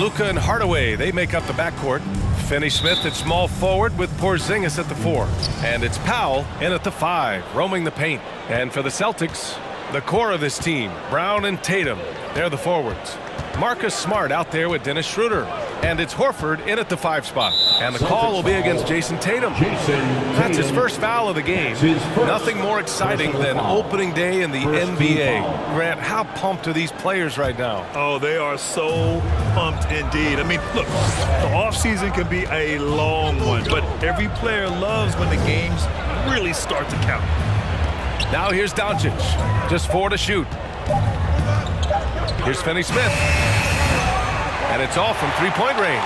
Luka and Hardaway, they make up the backcourt. Finney-Smith at small forward with Porzingis at the 4. And it's Powell in at the 5, roaming the paint. And for the Celtics, the core of this team, Brown and Tatum, they're the forwards. Marcus Smart out there with Dennis Schroeder. And it's Horford in at the 5 spot. And the call will be against Jason Tatum. That's his first foul of the game. Nothing more exciting than opening day in the NBA. Grant, how pumped are these players right now? Oh, they are so pumped indeed. I mean, look, the offseason can be a long one, but every player loves when the games really start to count. Now here's Doncic. Just 4 to shoot. Here's Finney-Smith. And it's off from three-point range.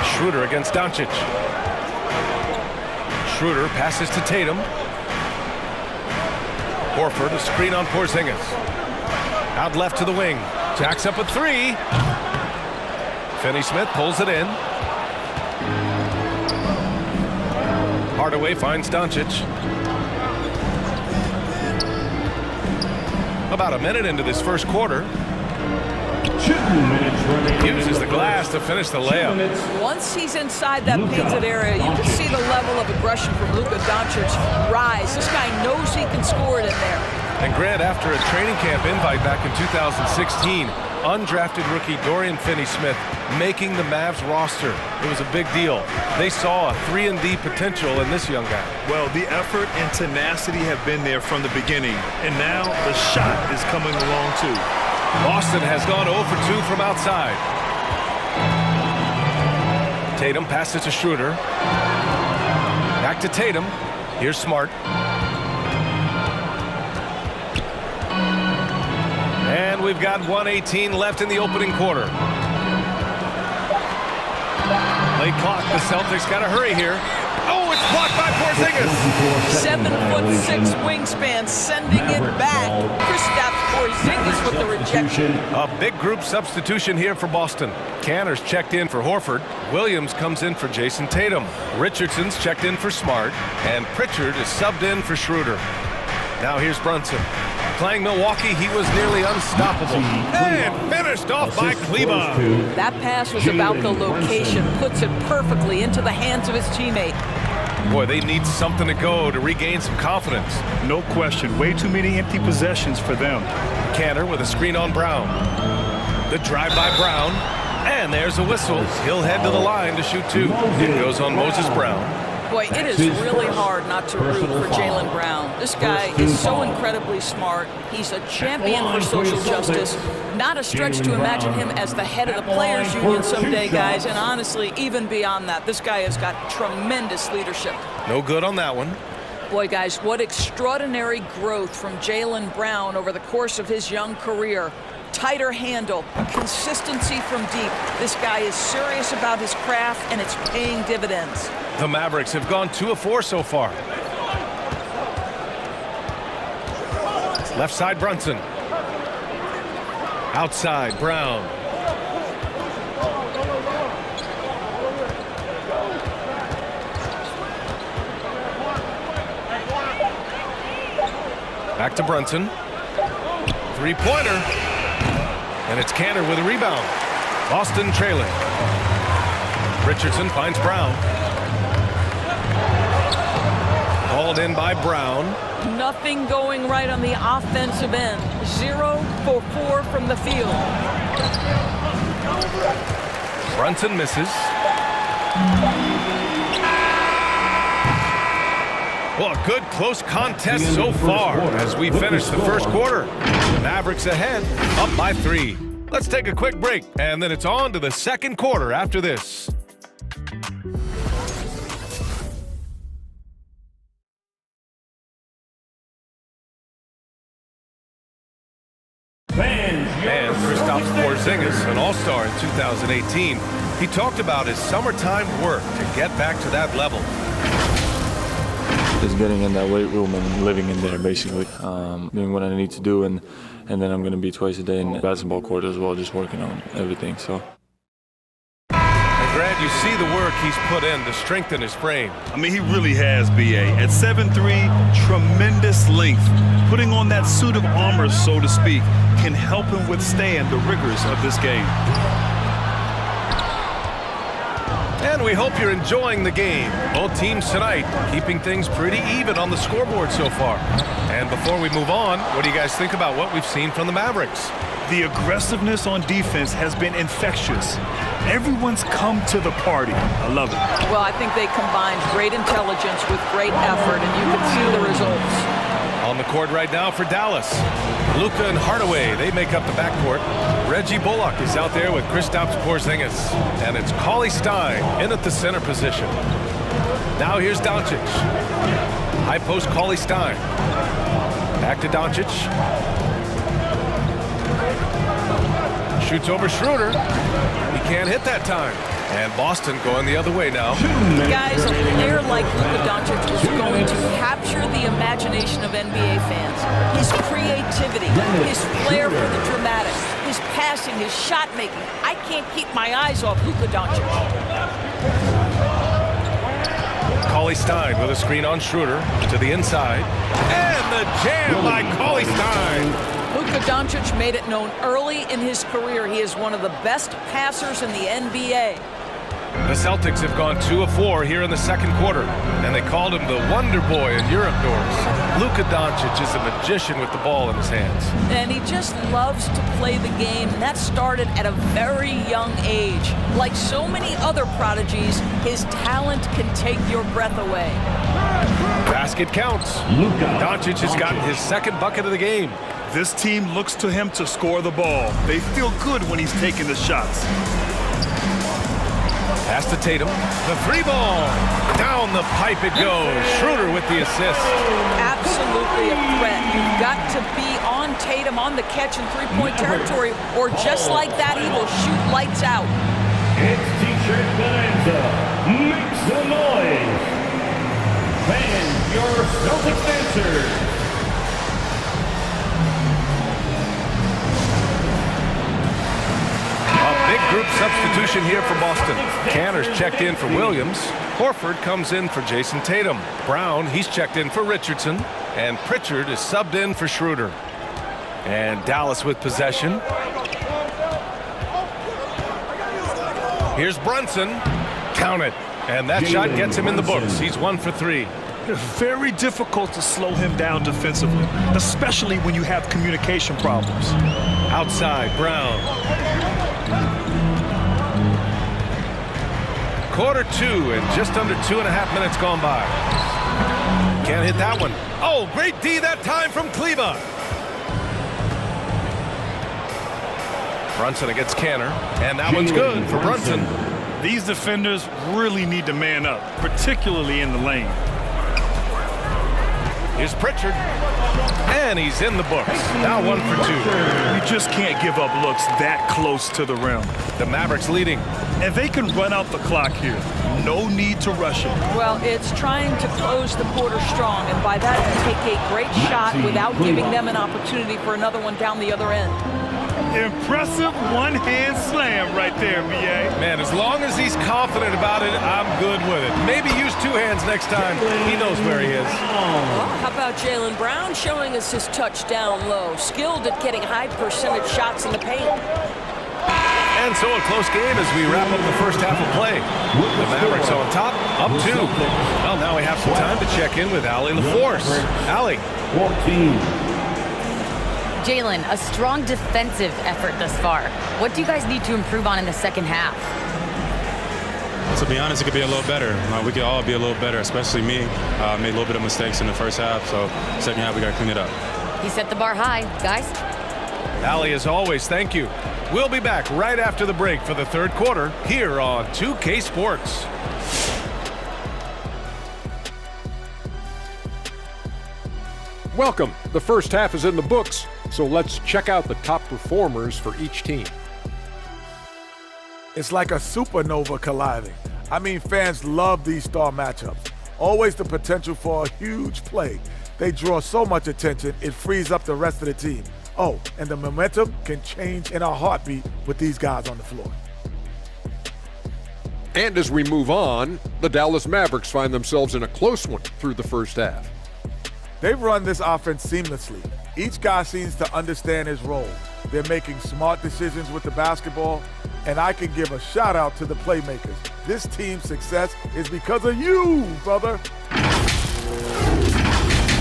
Schroeder against Doncic. Schroeder passes to Tatum. Horford, a screen on Porzingis. Out left to the wing. Jacks up a 3. Finney-Smith pulls it in. Hardaway finds Doncic. About a minute into this first quarter. Uses the glass to finish the layup. Once he's inside that painted area, you can see the level of aggression from Luka Doncic rise. This guy knows he can score it in there. And Grant, after a training camp invite back in 2016, undrafted rookie Dorian Finney-Smith making the Mavs roster. It was a big deal. They saw a 3-and-D potential in this young guy. Well, the effort and tenacity have been there from the beginning, and now the shot is coming along too. Boston has gone 0 for 2 from outside. Tatum passes to Schroeder. Back to Tatum. Here's Smart. And we've got 1:18 left in the opening quarter. Late clock. The Celtics got to hurry here. Oh, it's blocked by Porzingis. 7'6" wingspan, sending it back. Kristaps Porzingis with the rejection. A big group substitution here for Boston. Canner's checked in for Horford. Williams comes in for Jason Tatum. Richardson's checked in for Smart. And Pritchard is subbed in for Schroeder. Now here's Brunson. Playing Milwaukee, he was nearly unstoppable. And finished off by Kleba. That pass was about the location. Puts it perfectly into the hands of his teammate. Boy, they need something to go to regain some confidence. No question. Way too many empty possessions for them. Canner with a screen on Brown. The drive by Brown. And there's a whistle. He'll head to the line to shoot 2. It goes on Moses Brown. Boy, it is really hard not to root for Jaylen Brown. This guy is so incredibly smart. He's a champion for social justice. Not a stretch to imagine him as the head of the Players Union someday, guys. And honestly, even beyond that, this guy has got tremendous leadership. No good on that one. Boy, guys, what extraordinary growth from Jaylen Brown over the course of his young career. Tighter handle, consistency from deep. This guy is serious about his craft, and it's paying dividends. The Mavericks have gone 2 of 4 so far. Left side, Brunson. Outside, Brown. Back to Brunson. Three-pointer. And it's Canner with a rebound. Boston trailing. Richardson finds Brown. Hauled in by Brown. Nothing going right on the offensive end. 0 for 4 from the field. Brunson misses. Well, a good close contest so far as we finish the first quarter. Mavericks ahead, up by 3. Let's take a quick break, and then it's on to the second quarter after this. And Kristaps Porzingis, an all-star in 2018, he talked about his summertime work to get back to that level. Just getting in that weight room and living in there, basically. Doing what I need to do, and then I'm going to be twice a day in the basketball court as well, just working on everything. So. And Grant, You see the work he's put in to strengthen his frame. I mean, he really has, B.A. At 7'3", tremendous length. Putting on that suit of armor, so to speak, can help him withstand the rigors of this game. And we hope you're enjoying the game. Both teams tonight keeping things pretty even on the scoreboard so far. And before we move on, what do you guys think about what we've seen from the Mavericks? The aggressiveness on defense has been infectious. Everyone's come to the party. I love it. Well, I think they combined great intelligence with great effort, and you can see the results. On the court right now for Dallas. Luka and Hardaway, they make up the backcourt. Reggie Bullock is out there with Kristaps Porzingis. And it's Cauley Stein in at the center position. Now here's Doncic. High post Cauley Stein. Back to Doncic. Shoots over Schroeder. He can't hit that time. And Boston going the other way now. Guys, a player like Luka Doncic is going to capture the imagination of NBA fans. His creativity, his flair for the dramatic, his passing, his shot making. I can't keep my eyes off Luka Doncic. Cauley Stein with a screen on Schroeder to the inside. And the jam by Cauley Stein. Luka Doncic made it known early in his career he is one of the best passers in the NBA. The Celtics have gone 2 of 4 here in the second quarter, and they called him the Wonder Boy in Europe doors. Luka Doncic is a magician with the ball in his hands. And he just loves to play the game, and that started at a very young age. Like so many other prodigies, his talent can take your breath away. Basket counts. Doncic has gotten his second bucket of the game. This team looks to him to score the ball. They feel good when he's taking the shots. Pass to Tatum. The three ball. Down the pipe it goes. Schroeder with the assist. Absolutely a threat. You've got to be on Tatum on the catch in three-point territory, or just like that, he will shoot lights out. It's T-shirt bonanza. Make some noise. Fans, your Celtics dancers. Big group substitution here for Boston. Canner's checked in for Williams. Horford comes in for Jason Tatum. Brown, he's checked in for Richardson. And Pritchard is subbed in for Schroeder. And Dallas with possession. Here's Brunson. Count it. And that shot gets him in the books. He's 1 for 3. Very difficult to slow him down defensively, especially when you have communication problems. Outside, Brown. Quarter 2 and just under 2.5 minutes gone by. Can't hit that one. Oh, great D that time from Kleba. Brunson against Canner, and that one's good for Brunson. These defenders really need to man up, particularly in the lane. Here's Pritchard, and he's in the books. Now 1 for 2. You just can't give up looks that close to the rim. The Mavericks leading. And they can run out the clock here. No need to rush it. Well, it's trying to close the quarter strong, and by that, take a great shot without giving them an opportunity for another one down the other end. Impressive one-hand slam right there, B.A. Man, as long as he's confident about it, I'm good with it. Maybe use 2 hands next time. He knows where he is. Well, how about Jaylen Brown showing us his touchdown low? Skilled at getting high percentage shots in the paint. And so a close game as we wrap up the first half of play. The Mavericks on top, up 2. Well, now we have some time to check in with Allie LaForce. Allie. 14. Jaylen, a strong defensive effort thus far. What do you guys need to improve on in the second half? To be honest, it could be a little better. We could all be a little better, especially me. Made a little bit of mistakes in the first half, so second half we got to clean it up. He set the bar high, guys. Allie, as always, thank you. We'll be back right after the break for the third quarter here on 2K Sports. Welcome. The first half is in the books, so let's check out the top performers for each team. It's like a supernova colliding. I mean, fans love these star matchups. Always the potential for a huge play. They draw so much attention, it frees up the rest of the team. Oh, and the momentum can change in a heartbeat with these guys on the floor. And as we move on, the Dallas Mavericks find themselves in a close one through the first half. They've run this offense seamlessly. Each guy seems to understand his role. They're making smart decisions with the basketball, and I can give a shout out to the playmakers. This team's success is because of you, brother.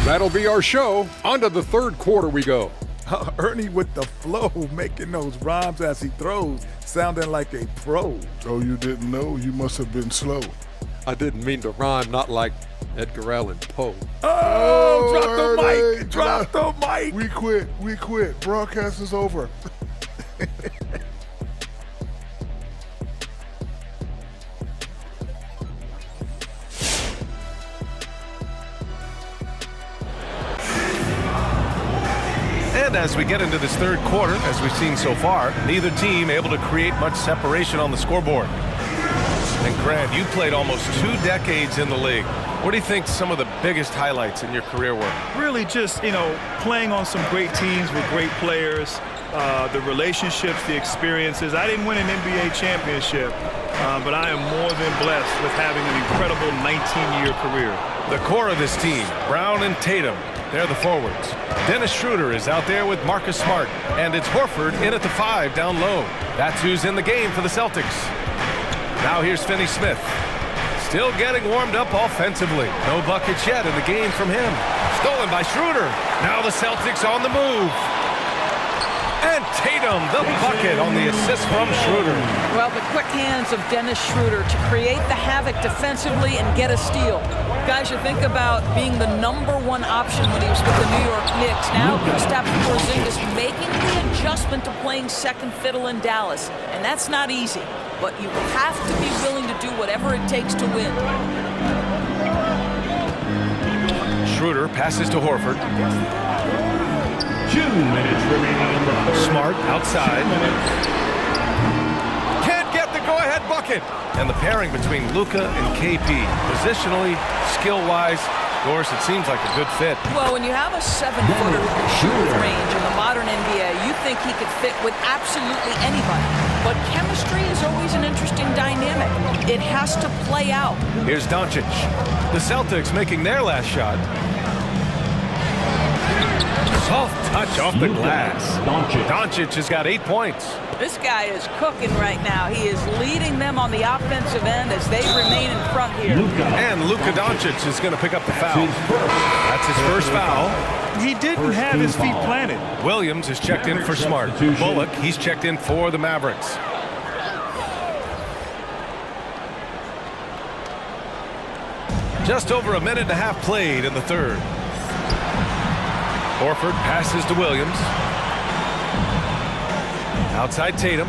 That'll be our show. On to the third quarter we go. Ernie with the flow, making those rhymes as he throws, sounding like a pro. Oh, you didn't know? You must have been slow. I didn't mean to rhyme, not like Edgar Allan Poe. Oh, drop the mic! Drop the mic! We quit. Broadcast is over. And as we get into this third quarter, as we've seen so far, neither team able to create much separation on the scoreboard. And Grant, you played almost 2 decades in the league. What do you think some of the biggest highlights in your career were? Really just, playing on some great teams with great players, the relationships, the experiences. I didn't win an NBA championship, but I am more than blessed with having an incredible 19-year career. The core of this team, Brown and Tatum, they're the forwards. Dennis Schroeder is out there with Marcus Smart, and it's Horford in at the 5 down low. That's who's in the game for the Celtics. Now here's Finney Smith. Still getting warmed up offensively. No buckets yet in the game from him. Stolen by Schroeder. Now the Celtics on the move. And Tatum, the bucket on the assist from Schroeder. Well, the quick hands of Dennis Schroeder to create the havoc defensively and get a steal. Guys, you think about being the #1 option when he was with the New York Knicks. Now Kristaps Porzingis making the adjustment to playing second fiddle in Dallas. And that's not easy. But you have to be willing to do whatever it takes to win. Schroeder passes to Horford. 2 minutes remaining in the third. Smart outside. Can't get the go-ahead bucket. And the pairing between Luka and KP, positionally, skill-wise, of course, it seems like a good fit. Well, when you have a 7-footer who can shoot with range in the modern NBA, you think he could fit with absolutely anybody. But chemistry is always an interesting dynamic. It has to play out. Here's Doncic. The Celtics making their last shot. Soft touch off the glass. Doncic has got 8 points. This guy is cooking right now. He is leading them on the offensive end as they remain in front here. And Luka Doncic is going to pick up the foul. That's his first foul. He didn't have his feet planted. Williams is checked in for Smart. Bullock, he's checked in for the Mavericks. Just over a minute and a half played in the third. Horford passes to Williams. Outside Tatum.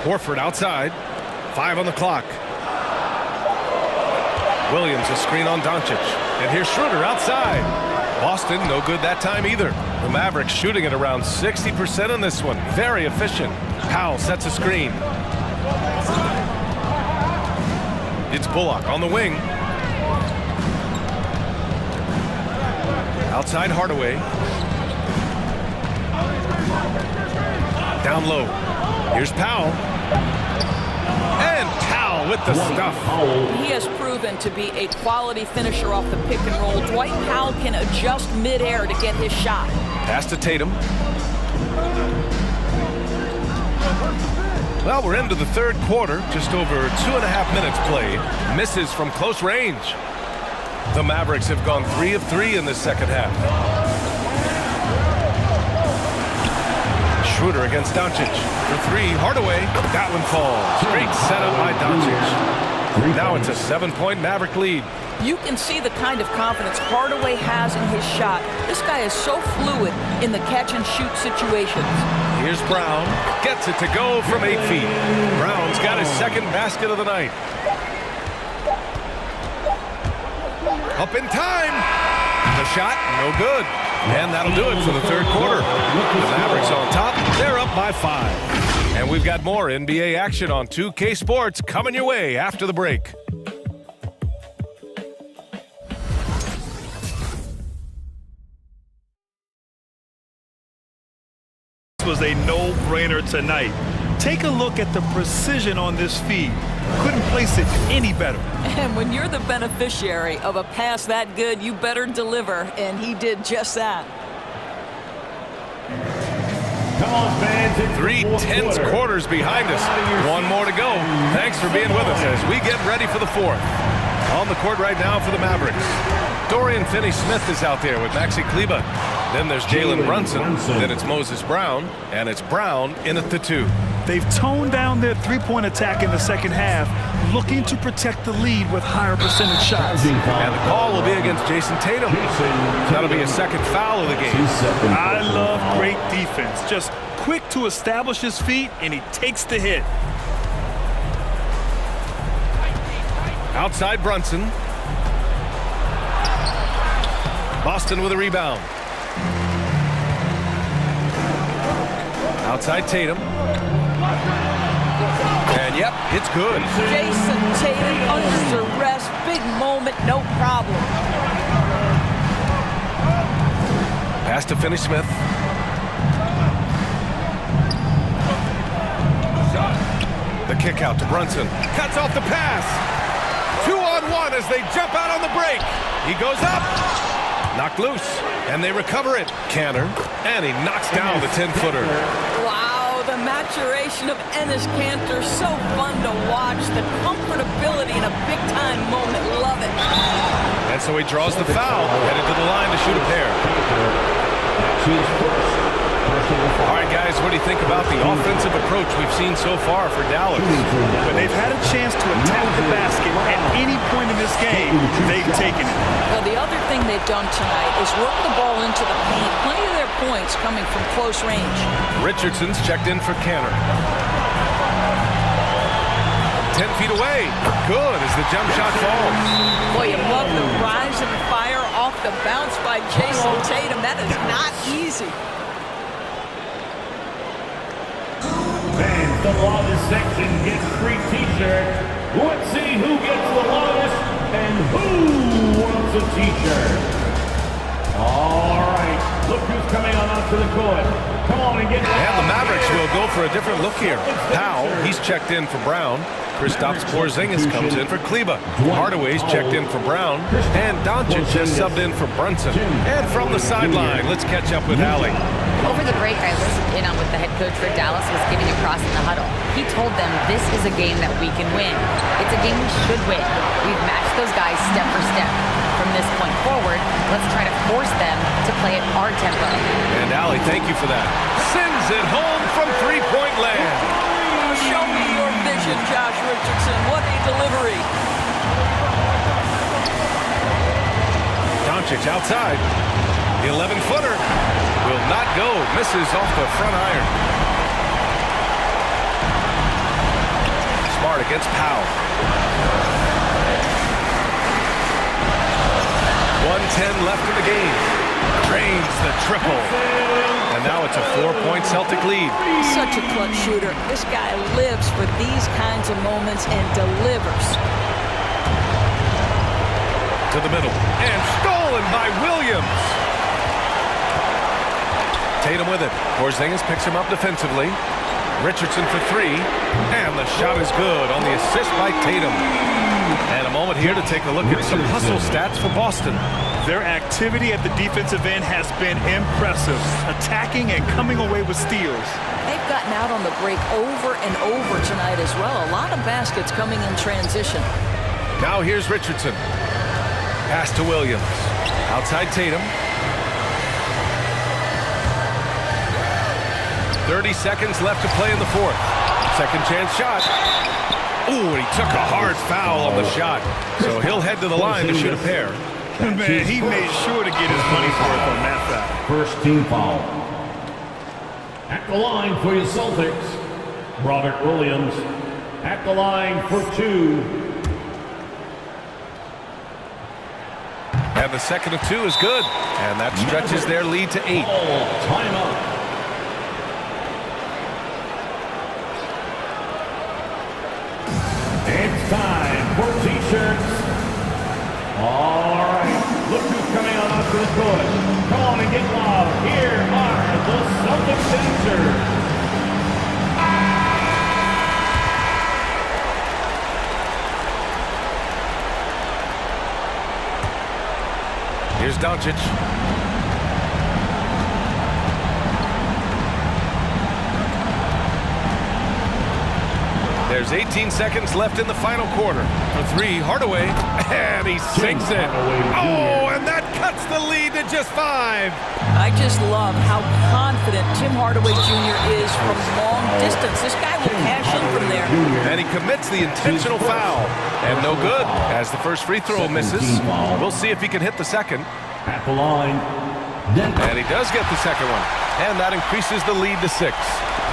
Horford outside. 5 on the clock. Williams a screen on Doncic. And here's Schroeder outside. Boston no good that time either. The Mavericks shooting at around 60% in this one. Very efficient. Powell sets a screen. It's Bullock on the wing. Outside Hardaway. Down low. Here's Powell. And Powell with the stuff. He has proven to be a quality finisher off the pick and roll. Dwight Powell can adjust midair to get his shot. Pass to Tatum. Well, we're into the third quarter. Just over 2.5 minutes played. Misses from close range. The Mavericks have gone 3 of 3 in this second half. Schroeder against Doncic. For 3, Hardaway. That one falls. Great setup by Doncic. Now it's a 7-point Maverick lead. You can see the kind of confidence Hardaway has in his shot. This guy is so fluid in the catch-and-shoot situations. Here's Brown. Gets it to go from 8 feet. Brown's got his second basket of the night. Up in time. The shot, no good. And that'll do it for the third quarter. The Mavericks on top. They're up by 5. And we've got more NBA action on 2K Sports coming your way after the break. This was a no-brainer tonight. Take a look at the precision on this feed. Couldn't place it any better. And when you're the beneficiary of a pass that good, you better deliver, and he did just that. Come on, fans. 3 tense quarters behind us. One more to go. Thanks for being with us as we get ready for the fourth. On the court right now for the Mavericks, Dorian Finney-Smith is out there with Maxi Kleber. Then there's Jalen Brunson. Then it's Moses Brown. And it's Brown in at the 2. They've toned down their three-point attack in the second half, looking to protect the lead with higher percentage shots. And the call will be against Jason Tatum. That'll be a second foul of the game. I love great defense. Just quick to establish his feet, and he takes the hit. Outside Brunson. Boston with a rebound. Outside Tatum. And yep, it's good. Jason Tatum under duress, big moment, no problem. Pass to Finney-Smith. The kick out to Brunson. Cuts off the pass. 2-on-1 as they jump out on the break. He goes up. Knocked loose. And they recover it. Canner. And he knocks down the 10-footer. Wow, the maturation of Enes Kanter. So fun to watch. The comfortability in a big-time moment. Love it. And so he draws the foul. Headed to the line to shoot a pair. All right, guys, what do you think about the offensive approach we've seen so far for Dallas? When they've had a chance to attack the basket at any point in this game, they've taken it. Well, the other thing they've done tonight is work the ball into the paint. Plenty of their points coming from close range. Richardson's checked in for Canner. 10 feet away. Good as the jump shot falls. Boy, you love the rise and fire off the bounce by Jason Tatum. That is not easy. Fans, the longest section gets free t-shirts. Let's see who gets the longest and who wants a t-shirt. All right, look who's coming on out to the court. Come on and get loud. And the Mavericks will go for a different look here. Powell, he's checked in for Brown. Kristaps Porzingis comes in for Kleber. Hardaway's checked in for Brown. And Doncic just subbed in for Brunson. And from the sideline, let's catch up with Allie. Over the break, I listened in on what the head coach for Dallas was giving across in the huddle. He told them this is a game that we can win. It's a game we should win. We've matched those guys step for step. From this point forward, let's try to force them to play at our tempo. And Allie, thank you for that. Sends it home from three-point land. Show me your vision, Josh Richardson. What a delivery. Doncic outside. The 11-footer will not go. Misses off the front iron. Smart against Powell. 1:10 left in the game. Drains the triple. And now it's a 4-point Celtic lead. Such a clutch shooter. This guy lives for these kinds of moments and delivers. To the middle. And stolen by Williams. Tatum with it. Porzingis picks him up defensively. Richardson for 3. And the shot is good on the assist by Tatum. And a moment here to take a look at some hustle stats for Boston. Their activity at the defensive end has been impressive, attacking and coming away with steals. They've gotten out on the break over and over tonight as well. A lot of baskets coming in transition. Now here's Richardson. Pass to Williams. Outside Tatum. 30 seconds left to play in the fourth. Second chance shot. Ooh, he took a hard foul on the shot. So he'll head to the line to shoot a pair. Man, he made sure to get his money's worth on that foul. First team foul. At the line for your Celtics, Robert Williams. At the line for 2. And the second of 2 is good. And that stretches their lead to 8. Timeout. It's time for t-shirts. All right, look who's coming on up to the court. Come on and get loud. Here are the Celtics dancers. Here's Doncic. There's 18 seconds left in the final quarter. For three, Hardaway, and he sinks it. Oh, and that cuts the lead to just 5. I just love how confident Tim Hardaway Jr. is from long distance. This guy will cash in from there. And he commits the intentional foul. And no good, as the first free throw misses. We'll see if he can hit the second. At the line, and he does get the second one. And that increases the lead to 6.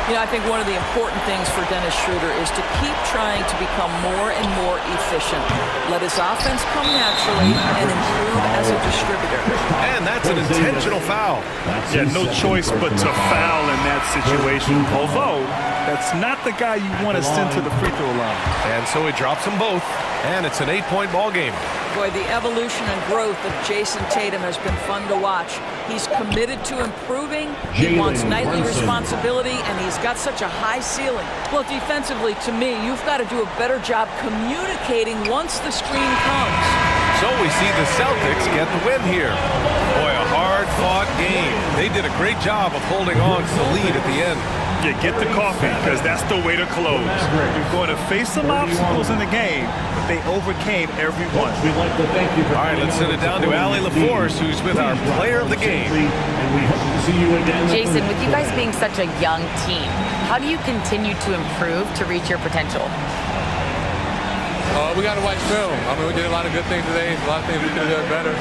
You know, I think one of the important things for Dennis Schroeder is to keep trying to become more and more efficient. Let his offense come naturally and improve as a distributor. And that's an intentional foul. Yeah, no choice but to foul in that situation. Although, that's not the guy you want to send to the free throw line. And so he drops them both. And it's an 8-point ball game. Boy, the evolution and growth of Jason Tatum has been fun to watch. He's committed to improving. He wants nightly responsibility, and he's got such a high ceiling. Well, defensively, to me, you've got to do a better job communicating once the screen comes. So we see the Celtics get the win here. Boy, a hard-fought game. They did a great job of holding on to the lead at the end. You get the coffee, because that's the way to close. You're going to face some obstacles in the game, but they overcame every one. we'd like to thank you for All right, let's send it down to Allie LaForce, who's with our player of the game. And we hope to see you again. Jason, with you guys being such a young team, how do you continue to improve to reach your potential? We got to watch film. I mean, we did a lot of good things today. A lot of things we could have done better.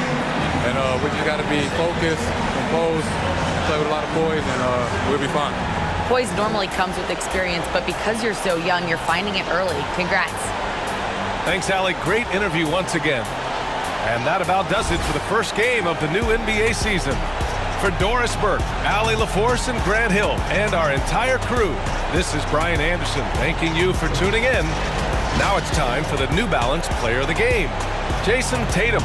And we just got to be focused, composed, play with a lot of poise, and we'll be fine. Poise normally comes with experience, but because you're so young, you're finding it early. Congrats. Thanks, Allie. Great interview once again. And that about does it for the first game of the new NBA season. For Doris Burke, Allie LaForce, and Grant Hill, and our entire crew, this is Brian Anderson thanking you for tuning in. Now it's time for the New Balance Player of the Game, Jason Tatum.